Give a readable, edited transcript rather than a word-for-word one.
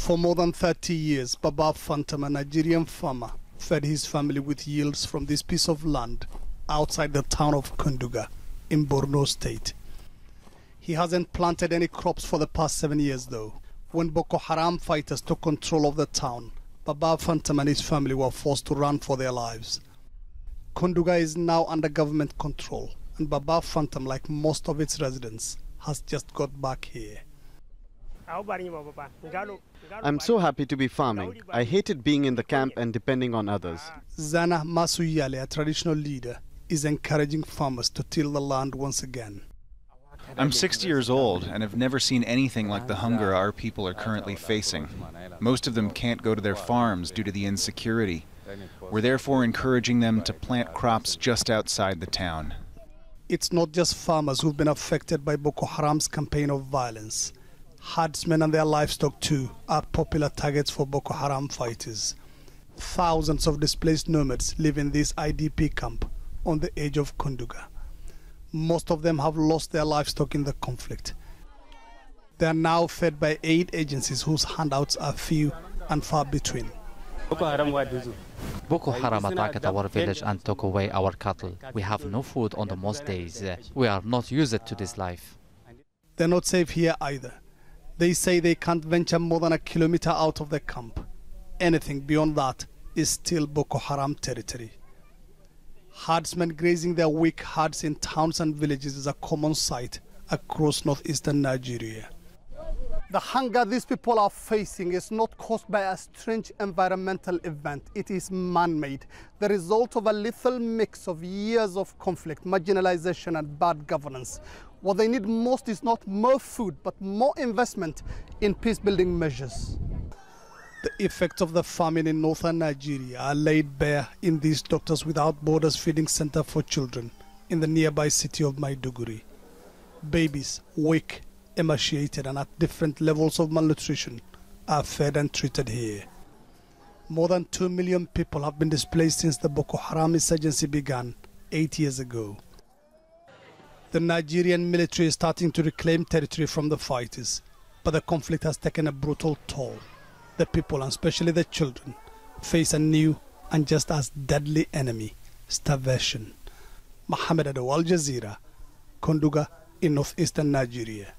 For more than 30 years, Baba FANTAM, a Nigerian farmer, fed his family with yields from this piece of land outside the town of Konduga in Borno State. He hasn't planted any crops for the past 7 years though. When Boko Haram fighters took control of the town, Baba FANTAM and his family were forced to run for their lives. Konduga is now under government control, and Baba FANTAM, like most of its residents, has just got back here. I'm so happy to be farming. I hated being in the camp and depending on others. ZANNA MASU YALE, a traditional leader, is encouraging farmers to till the land once again. I'm 60 years old and have never seen anything like the hunger our people are currently facing. Most of them can't go to their farms due to the insecurity. We're therefore encouraging them to plant crops just outside the town. It's not just farmers who've been affected by Boko Haram's campaign of violence. Herdsmen and their livestock too are popular targets for Boko Haram fighters. Thousands of displaced nomads live in this IDP camp on the edge of Konduga. Most of them have lost their livestock in the conflict. They are now fed by aid agencies whose handouts are few and far between. Boko Haram attacked our village and took away our cattle. We have no food on the most days. We are not used to this life. They're not safe here either. They say they can't venture more than a kilometer out of the camp. Anything beyond that is still Boko Haram territory. Herdsmen grazing their weak herds in towns and villages is a common sight across northeastern Nigeria. The hunger these people are facing is not caused by a strange environmental event. It is man-made, the result of a lethal mix of years of conflict, marginalization and bad governance. What they need most is not more food, but more investment in peace-building measures. The effects of the famine in northern Nigeria are laid bare in this Doctors Without Borders feeding center for children in the nearby city of Maiduguri. Babies, weak, emaciated and at different levels of malnutrition are fed and treated here. More than 2 million people have been displaced since the Boko Haram insurgency began 8 years ago. The Nigerian military is starting to reclaim territory from the fighters, but the conflict has taken a brutal toll. The people, and especially the children, face a new and just as deadly enemy, starvation. Mohammed, Adow, Jazeera, Konduga in northeastern Nigeria.